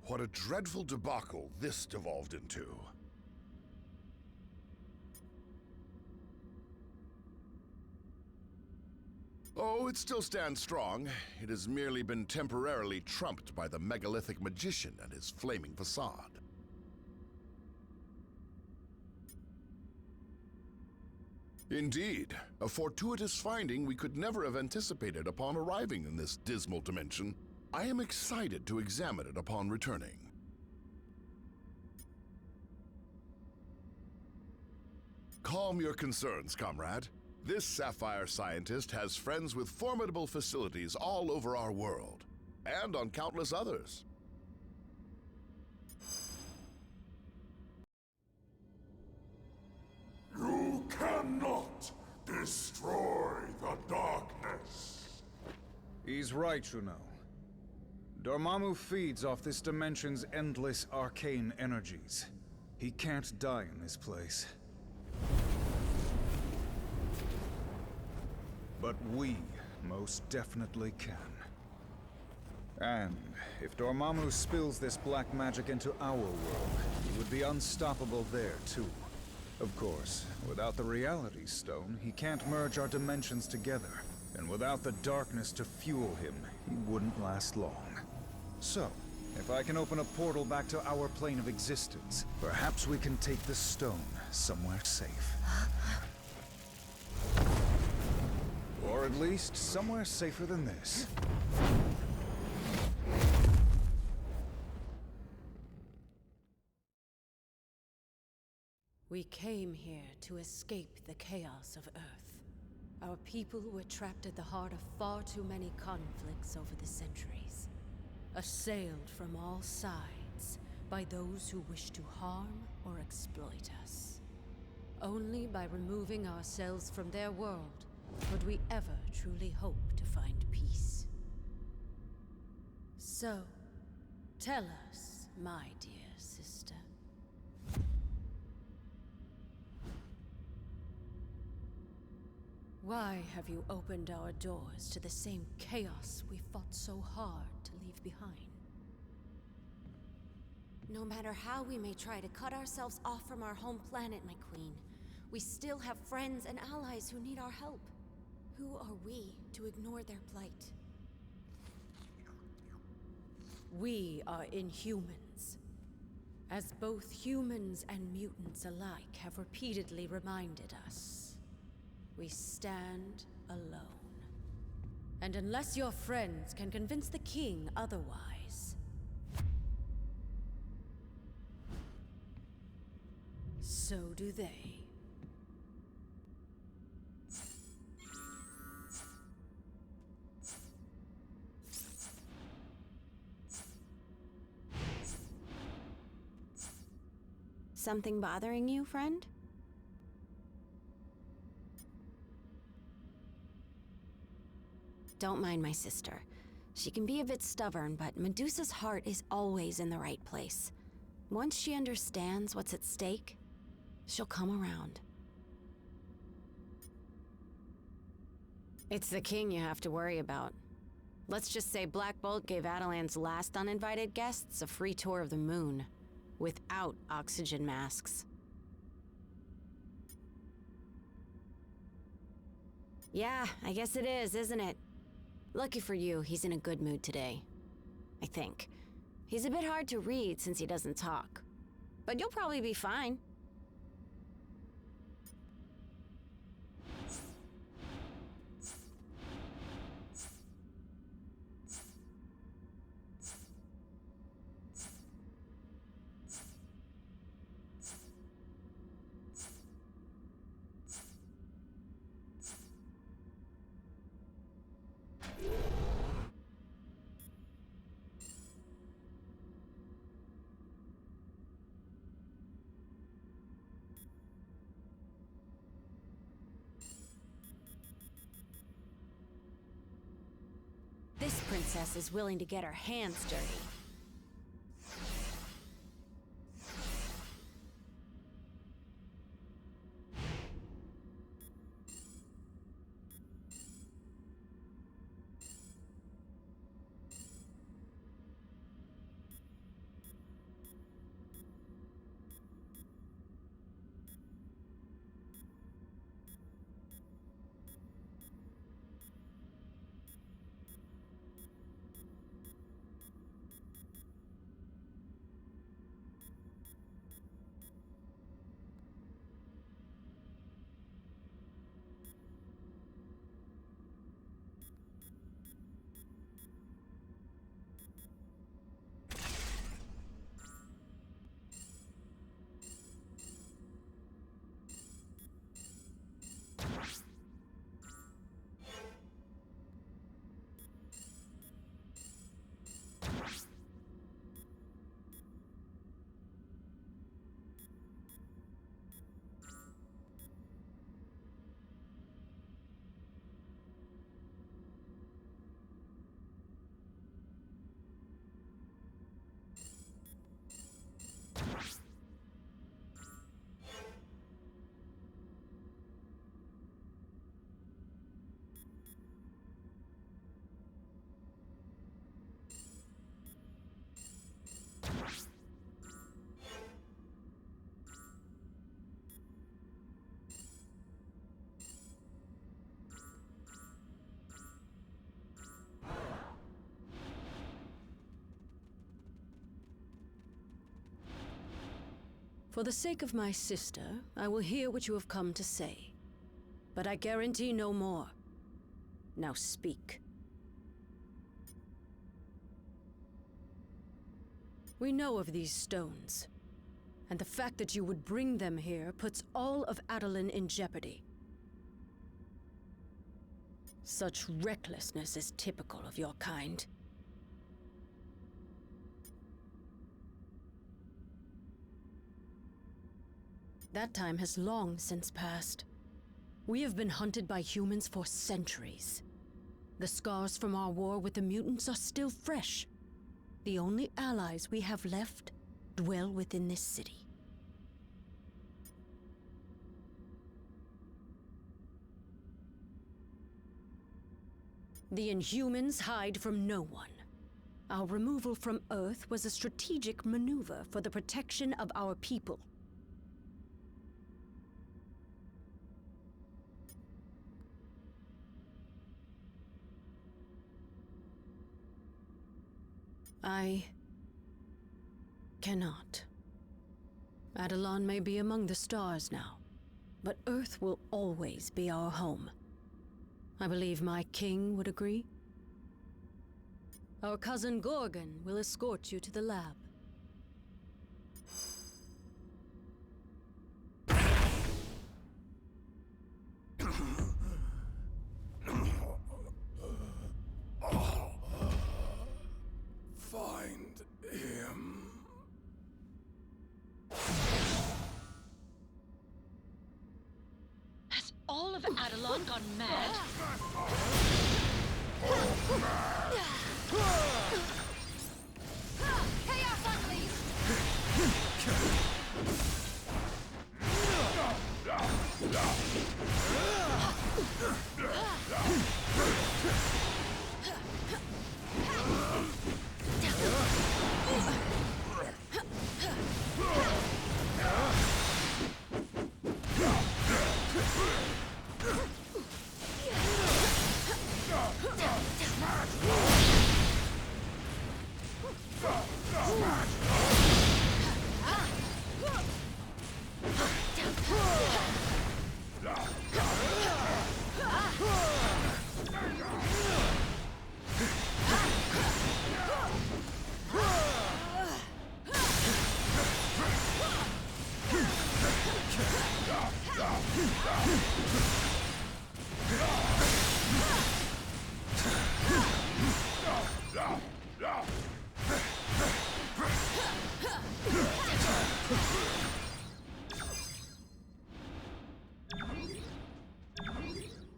What a dreadful debacle this devolved into. Oh, it still stands strong. It has merely been temporarily trumped by the megalithic magician and his flaming facade. Indeed, a fortuitous finding we could never have anticipated upon arriving in this dismal dimension. I am excited to examine it upon returning. Calm your concerns, comrade. This sapphire scientist has friends with formidable facilities all over our world, and on countless others. You cannot destroy the darkness. He's right, you know. Dormammu feeds off this dimension's endless arcane energies. He can't die in this place. But we most definitely can. And if Dormammu spills this black magic into our world, he would be unstoppable there too. Of course, without the Reality Stone, he can't merge our dimensions together. And without the darkness to fuel him, he wouldn't last long. So, if I can open a portal back to our plane of existence, perhaps we can take the stone somewhere safe. Or at least somewhere safer than this. We came here to escape the chaos of Earth. Our people were trapped at the heart of far too many conflicts over the centuries. Assailed from all sides by those who wish to harm or exploit us. Only by removing ourselves from their world would we ever truly hope to find peace. So, tell us, my dear sister. Why have you opened our doors to the same chaos we fought so hard to leave behind? No matter how we may try to cut ourselves off from our home planet, my queen, we still have friends and allies who need our help. Who are we to ignore their plight? We are Inhumans. As both humans and mutants alike have repeatedly reminded us, we stand alone. And unless your friends can convince the king otherwise, so do they. Something bothering you, friend? Don't mind my sister. She can be a bit stubborn, but Medusa's heart is always in the right place. Once she understands what's at stake, she'll come around. It's the king you have to worry about. Let's just say Black Bolt gave Atalan's last uninvited guests a free tour of the moon, without oxygen masks. Yeah, I guess it is, isn't it? Lucky for you, he's in a good mood today. I think. He's a bit hard to read since he doesn't talk. But you'll probably be fine. This princess is willing to get her hands dirty. For the sake of my sister, I will hear what you have come to say. But I guarantee no more. Now speak. We know of these stones, and the fact that you would bring them here puts all of Adeline in jeopardy. Such recklessness is typical of your kind. That time has long since passed. We have been hunted by humans for centuries. The scars from our war with the mutants are still fresh. The only allies we have left dwell within this city. The Inhumans hide from no one. Our removal from Earth was a strategic maneuver for the protection of our people. I cannot. Adelon may be among the stars now, but Earth will always be our home. I believe my king would agree. Our cousin Gorgon will escort you to the lab. Find him. Has all of Adelon gone mad? Chaos Unleashed!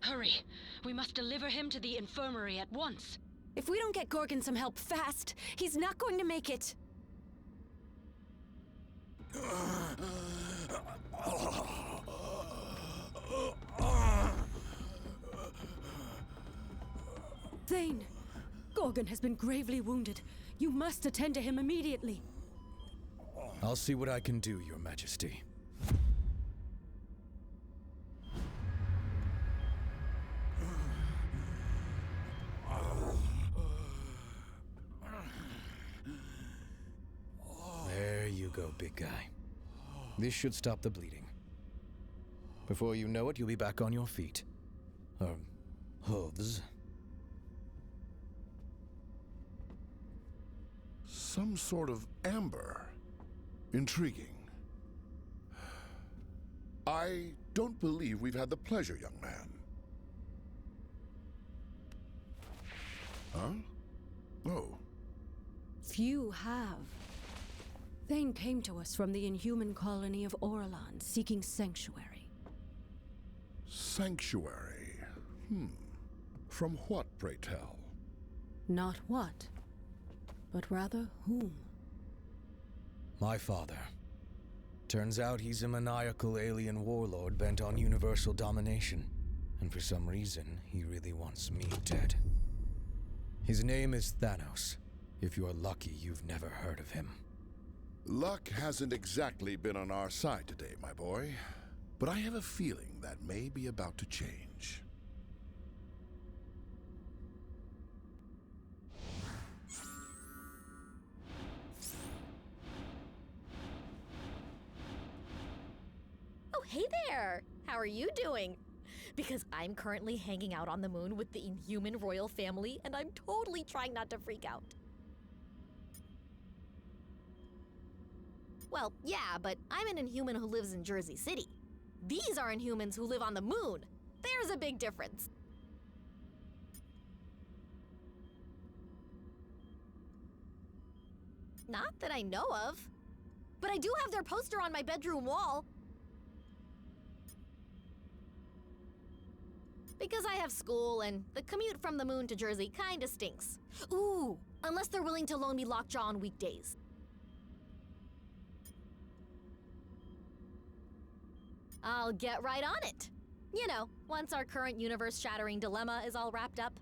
Hurry! We must deliver him to the infirmary at once. If we don't get Gorgon some help fast, he's not going to make it. Thane! Gorgon has been gravely wounded. You must attend to him immediately. I'll see what I can do, Your Majesty. There you go, big guy. This should stop the bleeding. Before you know it, you'll be back on your feet. Hooves. Some sort of amber. Intriguing. I don't believe we've had the pleasure, young man. Huh? Oh. Few have. Thane came to us from the Inhuman colony of Orlan, seeking sanctuary. Sanctuary. From what, pray tell? Not what, but rather whom. My father. Turns out he's a maniacal alien warlord bent on universal domination. And for some reason, he really wants me dead. His name is Thanos. If you're lucky, you've never heard of him. Luck hasn't exactly been on our side today, my boy. But I have a feeling that may be about to change. Hey there! How are you doing? Because I'm currently hanging out on the moon with the Inhuman royal family, and I'm totally trying not to freak out. Well, yeah, but I'm an Inhuman who lives in Jersey City. These are Inhumans who live on the moon. There's a big difference. Not that I know of. But I do have their poster on my bedroom wall. Because I have school, and the commute from the moon to Jersey kinda stinks. Ooh, unless they're willing to loan me Lockjaw on weekdays. I'll get right on it. You know, once our current universe-shattering dilemma is all wrapped up.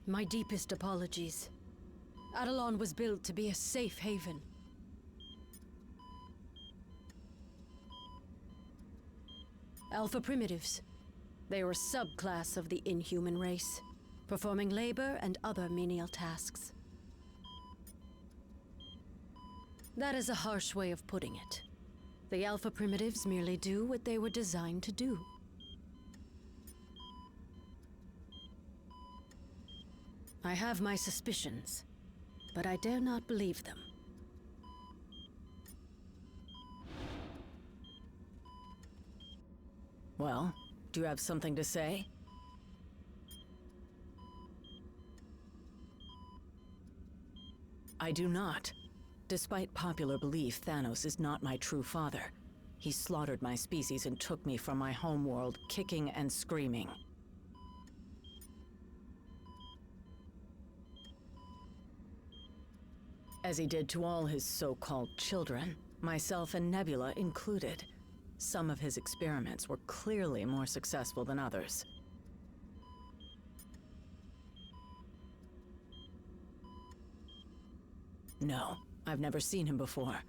My deepest apologies. Adelon was built to be a safe haven. Alpha Primitives. They were a subclass of the Inhuman race, performing labor and other menial tasks. That is a harsh way of putting it. The Alpha Primitives merely do what they were designed to do. I have my suspicions, but I dare not believe them. Well, do you have something to say? I do not. Despite popular belief, Thanos is not my true father. He slaughtered my species and took me from my homeworld, kicking and screaming. As he did to all his so-called children, myself and Nebula included. Some of his experiments were clearly more successful than others. No, I've never seen him before,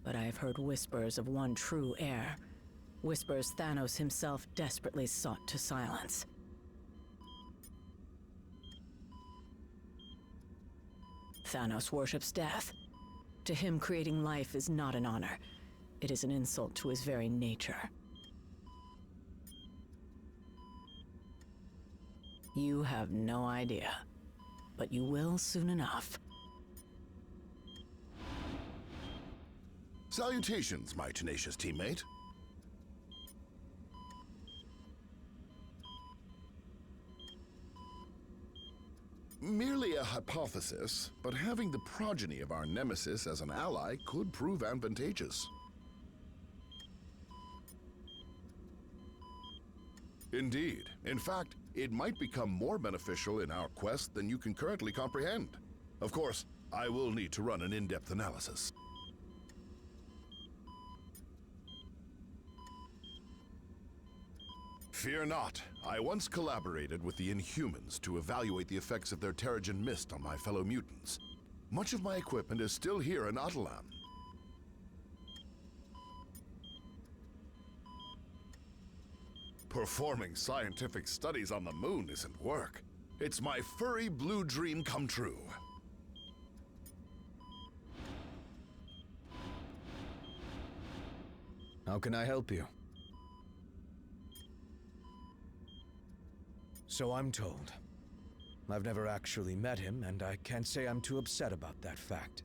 but I have heard whispers of one true heir. Whispers Thanos himself desperately sought to silence. Thanos worships death. To him, creating life is not an honor. It is an insult to his very nature. You have no idea, but you will soon enough. Salutations, my tenacious teammate. Merely a hypothesis, but having the progeny of our nemesis as an ally could prove advantageous. Indeed. In fact, it might become more beneficial in our quest than you can currently comprehend. Of course, I will need to run an in-depth analysis. Fear not. I once collaborated with the Inhumans to evaluate the effects of their Terrigen Mist on my fellow mutants. Much of my equipment is still here in Atalan. Performing scientific studies on the moon isn't work. It's my furry blue dream come true. How can I help you? So I'm told. I've never actually met him, and I can't say I'm too upset about that fact,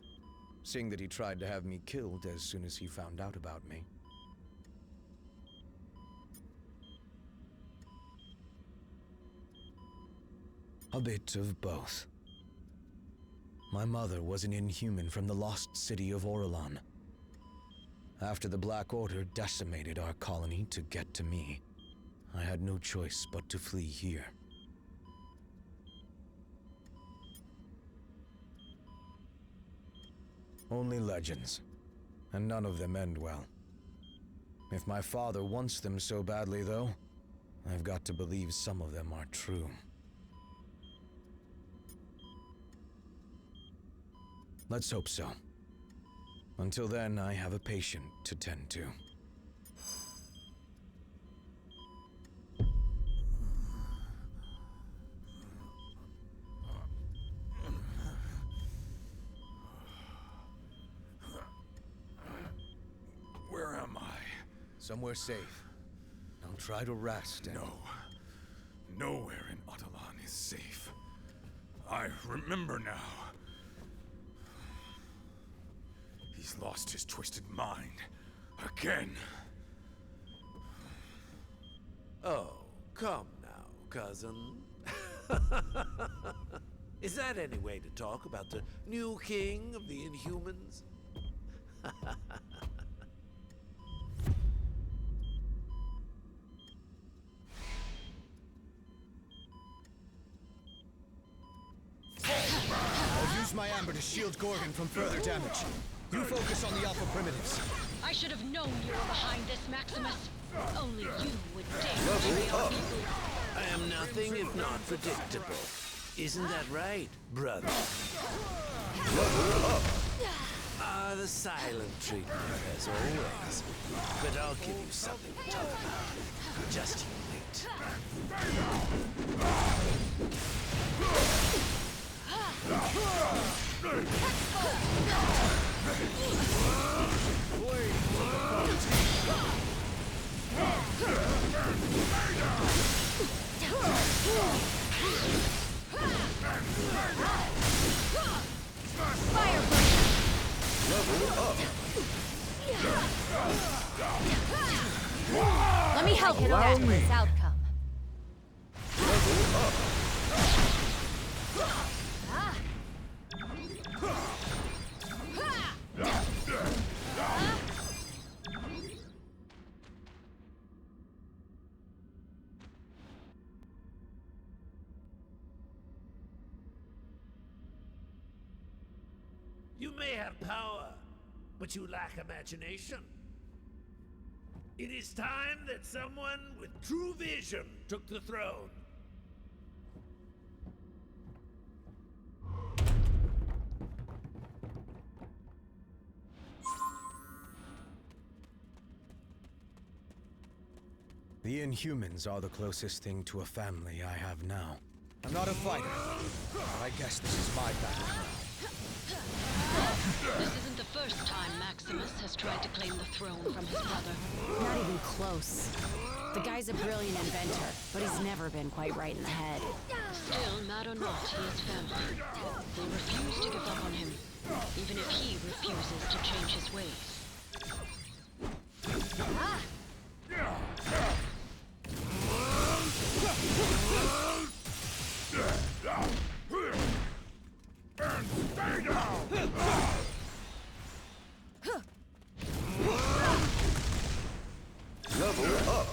seeing that he tried to have me killed as soon as he found out about me. A bit of both. My mother was an Inhuman from the lost city of Orelon. After the Black Order decimated our colony to get to me, I had no choice but to flee here. Only legends, and none of them end well. If my father wants them so badly, though, I've got to believe some of them are true. Let's hope so. Until then, I have a patient to tend to. Where am I? Somewhere safe. Now try to rest and... No. Nowhere in Atalan is safe. I remember now. He's lost his twisted mind. Again. Oh, come now, cousin. Is that any way to talk about the new king of the Inhumans? I'll use my amber to shield Gorgon from further damage. You focus on the Alpha Primitives. I should have known you were behind this, Maximus. Only you would dare betray our people. I am nothing if not predictable. Isn't that right, brother? Ah, the silent treatment, as always. But I'll give you something to talk about. Just you wait. Let me help you get this outcome. You may have power, but you lack imagination. It is time that someone with true vision took the throne. The Inhumans are the closest thing to a family I have now. I'm not a fighter, but I guess this is my battleground. This isn't the first time Maximus has tried to claim the throne from his brother. Not even close. The guy's a brilliant inventor, but he's never been quite right in the head. Still, mad or not, he is family. They refuse to give up on him, even if he refuses to change his ways. Level up.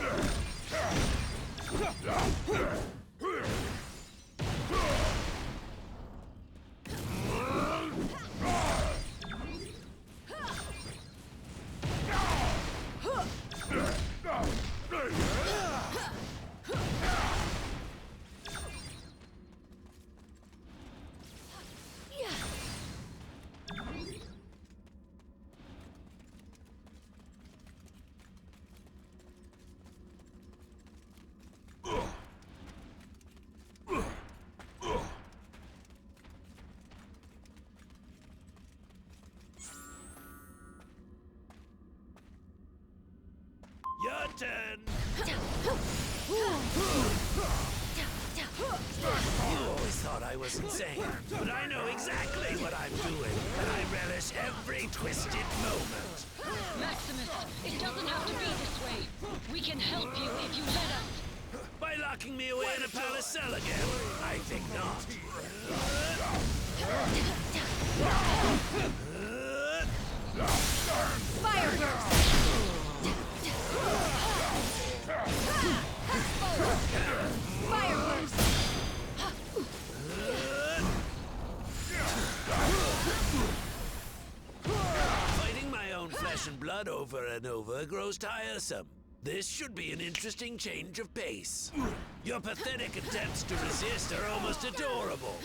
Your turn. You always thought I was insane, but I know exactly what I'm doing, and I relish every twisted moment. Maximus, it doesn't have to be this way. We can help you if you let us. By locking me away in a palace cell again? I think not. Fighting my own flesh and blood over and over grows tiresome. This should be an interesting change of pace. Your pathetic attempts to resist are almost adorable.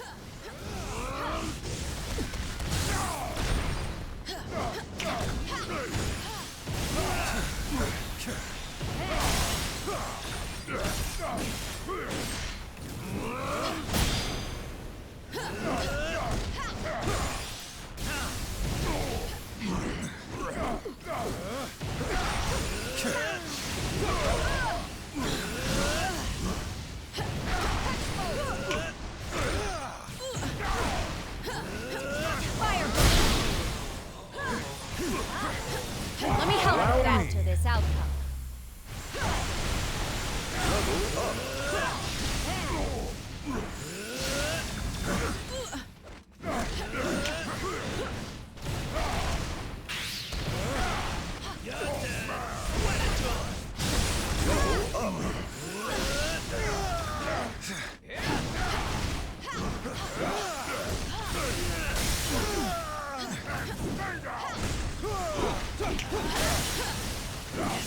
Is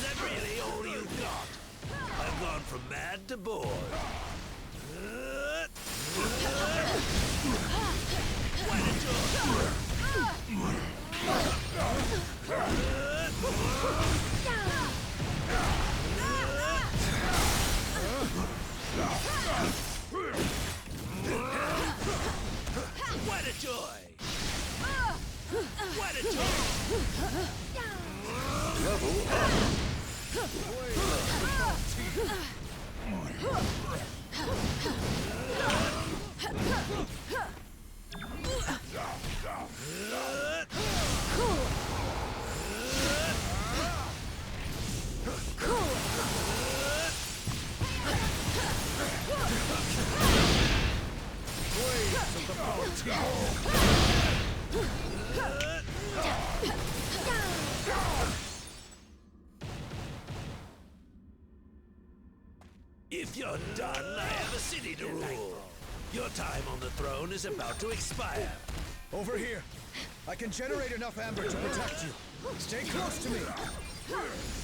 that really all you got? I've gone from mad to bored. What a joy! What a joy! Level If you're done, I have a city to rule. Your time on the throne is about to expire. Over here. I can generate enough amber to protect you. Stay close to me.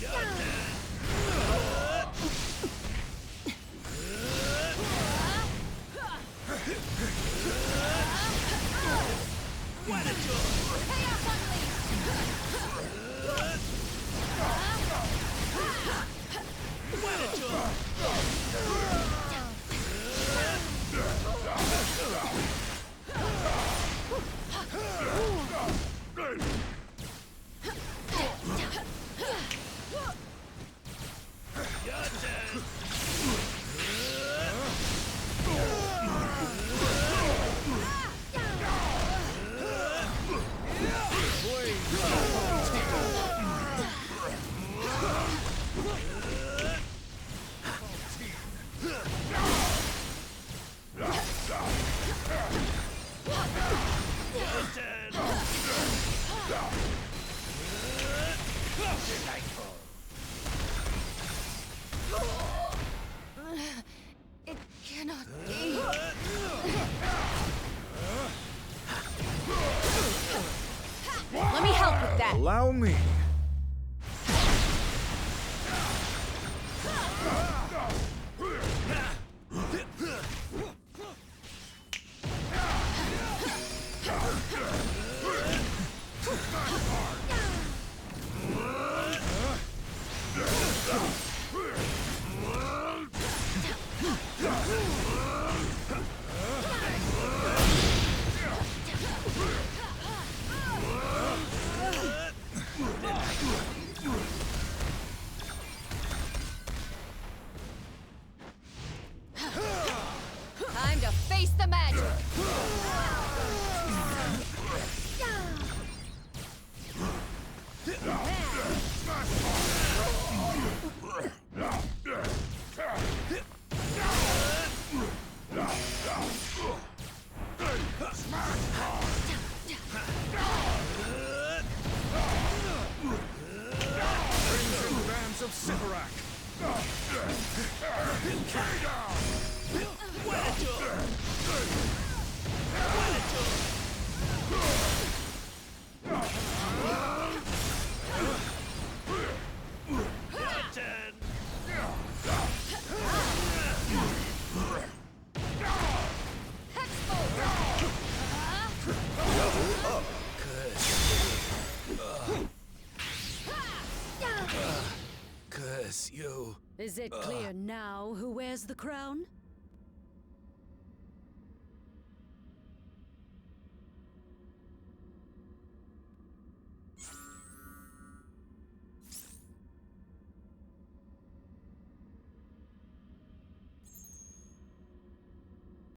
Your turn. What a joy! What a joy! Your turn. It cannot be. Let me help with that. Allow me. Time to face the magic. Bands of Sivarak. Curse you. Is it clear now who wears the crown?